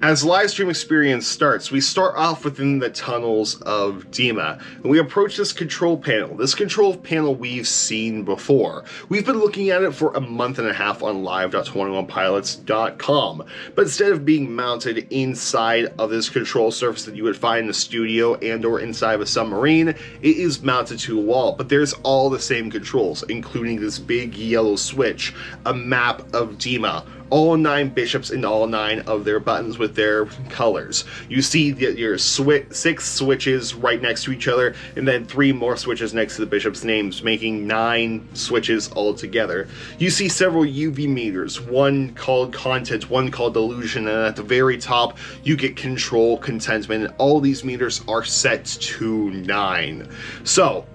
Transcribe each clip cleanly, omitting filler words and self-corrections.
As the live stream experience starts, we start off within the tunnels of Dema, and we approach this control panel. This control panel we've seen before. We've been looking at it for a month and a half on live.21pilots.com, but instead of being mounted inside of this control surface that you would find in a studio and or inside of a submarine, it is mounted to a wall, but there's all the same controls, including this big yellow switch, a map of Dema, all 9 bishops and all 9 of their buttons with their colors. You see your 6 switches right next to each other, and then 3 more switches next to the bishops' names, making 9 switches altogether. You see several UV meters, one called Content, one called Delusion, and at the very top you get Control, Contentment, and all these meters are set to 9. So,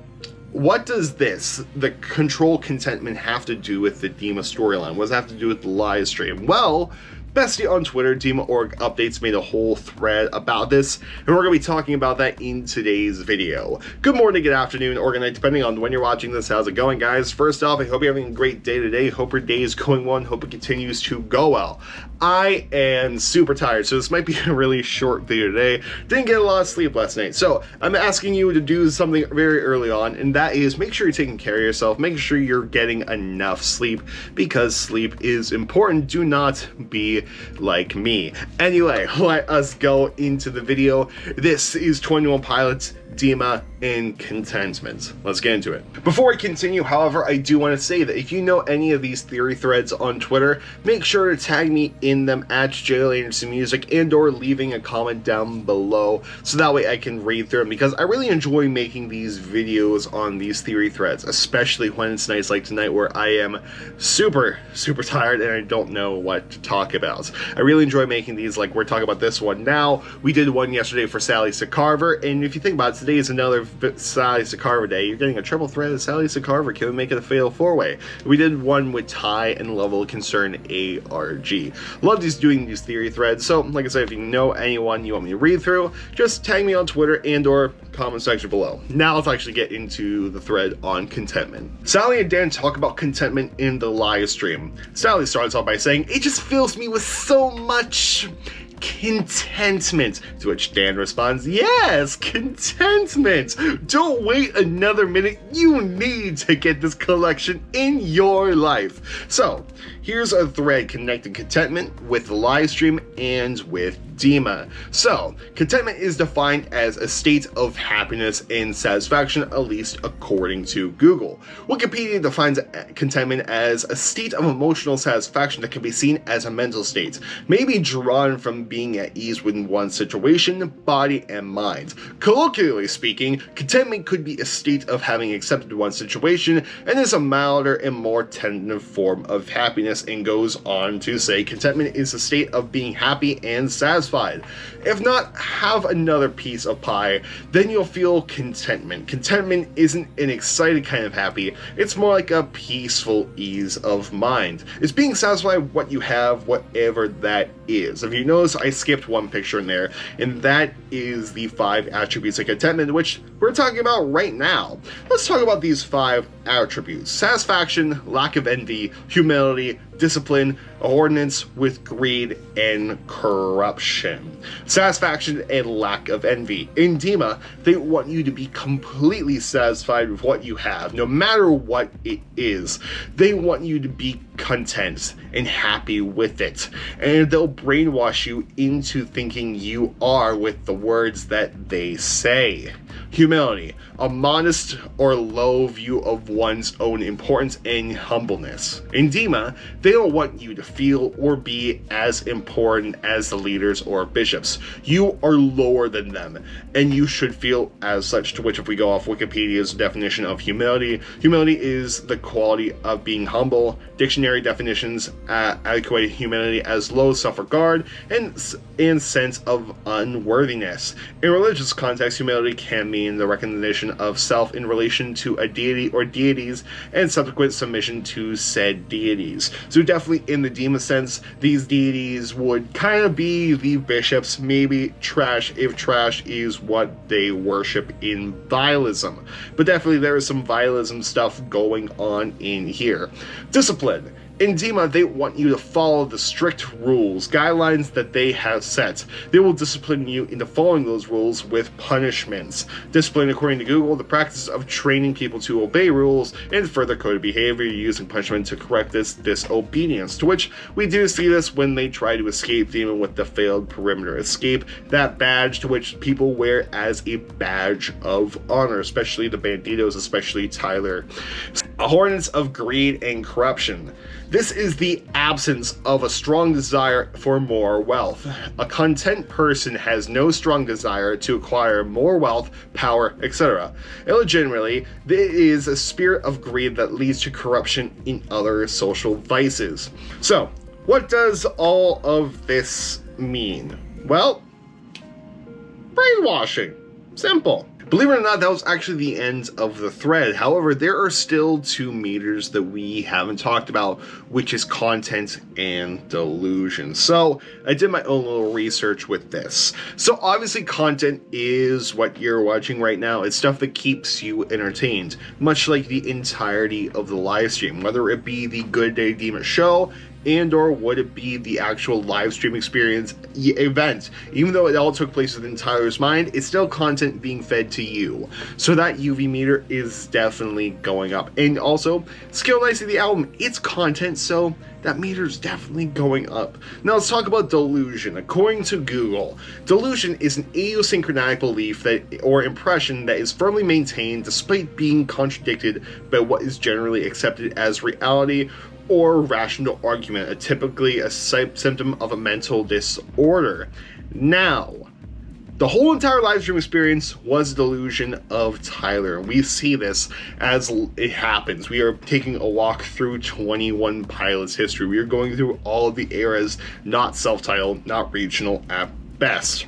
what does the Control Contentment, have to do with the Dema storyline? What does it have to do with the live stream? Well, Bestie on Twitter, Dema.org Updates, made a whole thread about this, and we're going to be talking about that in today's video. Good morning, good afternoon, or good night, depending on when you're watching this. How's it going, guys? First off, I hope you're having a great day today. Hope your day is going well, and hope it continues to go well. I am super tired, so this might be a really short video today. Didn't get a lot of sleep last night, so I'm asking you to do something very early on, and that is make sure you're taking care of yourself, make sure you're getting enough sleep, because sleep is important. Do not be like me. Anyway, let us go into the video. This is 21 Pilots, Dema, and Contentment. Let's get into it. Before I continue, however, I do want to say that if you know any of these theory threads on Twitter, make sure to tag me in them at JLAndersonMusic and or leaving a comment down below, so that way I can read through them, because I really enjoy making these videos on these theory threads, especially when it's nights like tonight where I am super tired and I don't know what to talk about. I really enjoy making these, like we're talking about this one now. We did one yesterday for Sally Secarver, and if you think about it, today is another Sally Secarver day. You're getting a triple threat of Sally Secarver. Can we make it a fatal 4-way? We did one with Ty and Level of Concern ARG. Love doing these theory threads, so like I said, if you know anyone you want me to read through, just tag me on Twitter and or comment section below. Now let's actually get into the thread on Contentment. Sally and Dan talk about Contentment in the live stream. Sally starts off by saying, "It just fills me with so much contentment," to which Dan responds, "Yes, contentment! Don't wait another minute, you need to get this collection in your life." So, here's a thread connecting Contentment with the live stream and with Dema. So, contentment is defined as a state of happiness and satisfaction, at least according to Google. Wikipedia defines contentment as a state of emotional satisfaction that can be seen as a mental state, maybe drawn from being at ease within one's situation, body, and mind. Colloquially speaking, contentment could be a state of having accepted one's situation and is a milder and more tentative form of happiness, and goes on to say contentment is a state of being happy and satisfied. If not, have another piece of pie, then you'll feel contentment. Contentment isn't an excited kind of happy, it's more like a peaceful ease of mind. It's being satisfied with what you have, whatever that is. If you notice, I skipped one picture in there, and that is the 5 attributes of contentment, which we're talking about right now. Let's talk about these 5 attributes: satisfaction, lack of envy, humility, discipline, ordinance with greed, and corruption. Satisfaction and lack of envy. In Dema, they want you to be completely satisfied with what you have, no matter what it is. They want you to be content and happy with it, and they'll brainwash you into thinking you are with the words that they say. Humility, a modest or low view of one's own importance and humbleness. In Dema, they don't want you to feel or be as important as the leaders or bishops. You are lower than them, and you should feel as such, to which, if we go off Wikipedia's definition of humility, humility is the quality of being humble. Dictionary definitions equate humility as low self-regard and sense of unworthiness. In religious context, humility can mean the recognition of self in relation to a deity or deities and subsequent submission to said deities. So definitely in the Dema sense, these deities would kind of be the bishops, maybe trash, if trash is what they worship in vialism. But definitely there is some vialism stuff going on in here. Discipline. In Dema, they want you to follow the strict rules, guidelines that they have set. They will discipline you into following those rules with punishments. Discipline, according to Google, the practice of training people to obey rules and further coded behavior using punishment to correct this disobedience, to which we do see this when they try to escape Dema with the failed perimeter escape, that badge to which people wear as a badge of honor, especially the banditos, especially Tyler. Hornets of greed and corruption. This is the absence of a strong desire for more wealth. A content person has no strong desire to acquire more wealth, power, etc. Illegitimately, there is a spirit of greed that leads to corruption in other social vices. So, what does all of this mean? Well, brainwashing. Simple. Believe it or not, that was actually the end of the thread. However, there are still two meters that we haven't talked about, which is content and delusion. So I did my own little research with this. So obviously content is what you're watching right now. It's stuff that keeps you entertained, much like the entirety of the live stream, whether it be the Good Day Dema show, and or would it be the actual live stream experience event. Even though it all took place within Tyler's mind, it's still content being fed to you. So that UV meter is definitely going up. And also, Skill Nicely the album, it's content, so that meter's definitely going up. Now let's talk about delusion. According to Google, delusion is an idiosyncratic belief that or impression that is firmly maintained despite being contradicted by what is generally accepted as reality or rational argument, typically a symptom of a mental disorder. Now, the whole entire live stream experience was a delusion of Tyler. We see this as it happens. We are taking a walk through 21 Pilots history. We are going through all of the eras, not self-titled, not regional at best.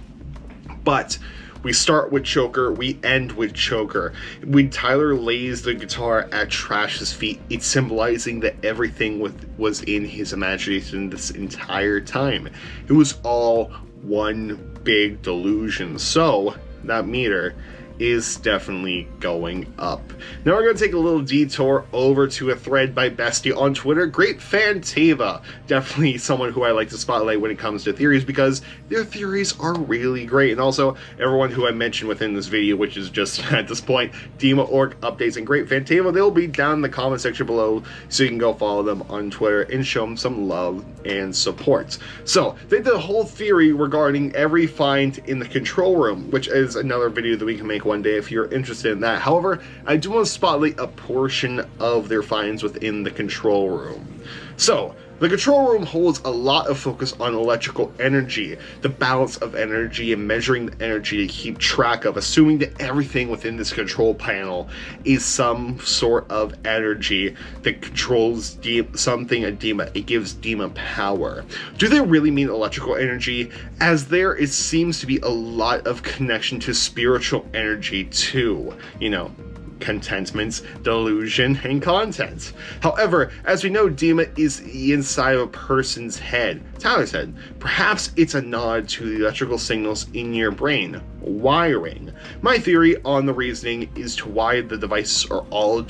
But we start with Choker, we end with Choker. When Tyler lays the guitar at Trash's feet, it's symbolizing that everything was in his imagination this entire time. It was all one big delusion. So, that meter is definitely going up. Now we're going to take a little detour over to a thread by Bestie on Twitter. Great fan Teva. Definitely someone who I like to spotlight when it comes to theories because their theories are really great. And also everyone who I mentioned within this video, which is just at this point, Dema org updates and Great fan Teva, they'll be down in the comment section below so you can go follow them on Twitter and show them some love and support. So they did a whole theory regarding every find in the control room, which is another video that we can make one day if you're interested in that. However, I do want to spotlight a portion of their finds within the control room. So, the control room holds a lot of focus on electrical energy, the balance of energy, and measuring the energy to keep track of, assuming that everything within this control panel is some sort of energy that controls something at Dema. It gives Dema power. Do they really mean electrical energy? As there seems to be a lot of connection to spiritual energy too, you know, contentment, delusion, and content. However, as we know, Dema is inside of a person's head, Tyler's head. Perhaps it's a nod to the electrical signals in your brain, wiring. My theory on the reasoning is to why the devices are all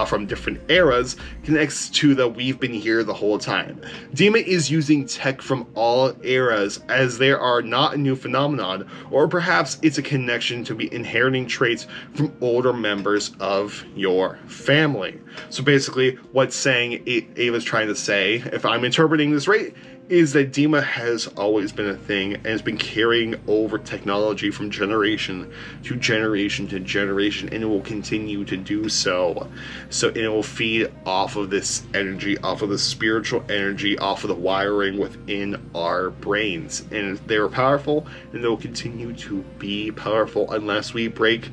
from different eras connects to the we've been here the whole time. Dema is using tech from all eras as there are not a new phenomenon, or perhaps it's a connection to be inheriting traits from older members of your family. So basically what's saying Ava's trying to say, if I'm interpreting this right, is that Dema has always been a thing and has been carrying over technology from generation to generation to generation, and it will continue to do so. So it will feed off of this energy, off of the spiritual energy, off of the wiring within our brains. And they're powerful, and they'll continue to be powerful unless we break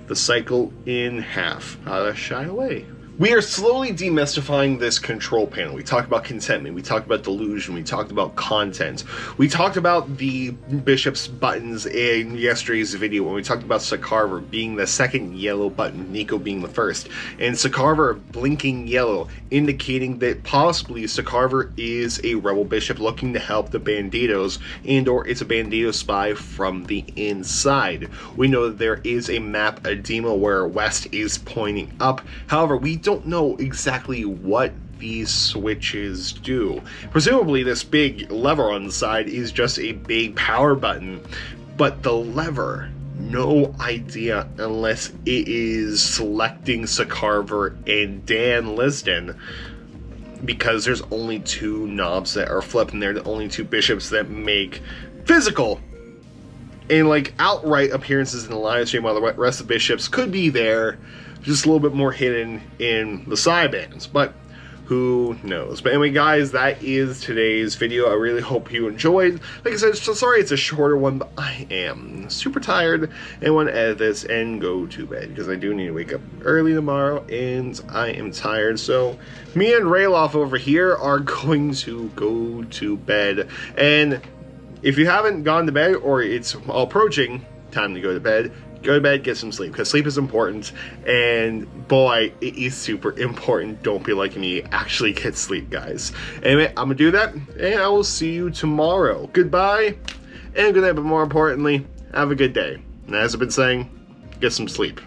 the cycle in half. Let's shy away. We are slowly demystifying this control panel. We talked about contentment, we talked about delusion, we talked about content. We talked about the bishop's buttons in yesterday's video when we talked about Sakarver being the second yellow button, Nico being the first. And Sakarver blinking yellow, indicating that possibly Sakarver is a rebel bishop looking to help the banditos, and or it's a bandito spy from the inside. We know that there is a map at Dema where west is pointing up. However, we don't know exactly what these switches do. Presumably this big lever on the side is just a big power button, but the lever, no idea unless it is selecting Sakarver and Dan Liston, because there's only 2 knobs that are flipped, and they're the only 2 bishops that make physical and like outright appearances in the live stream, while the rest of the bishops could be there, just a little bit more hidden in the sidebands, but who knows. But anyway, guys, that is today's video. I really hope you enjoyed. Like I said, so sorry it's a shorter one, but I am super tired and want to edit this and go to bed, because I do need to wake up early tomorrow and I am tired. So me and Rayloff over here are going to go to bed, and if you haven't gone to bed, or it's approaching time to go to bed, get some sleep, because sleep is important, and boy, it is super important. Don't be like me, actually get sleep, guys. Anyway, I'm gonna do that, and I will see you tomorrow. Goodbye, and good night, but more importantly, have a good day. And as I've been saying, get some sleep.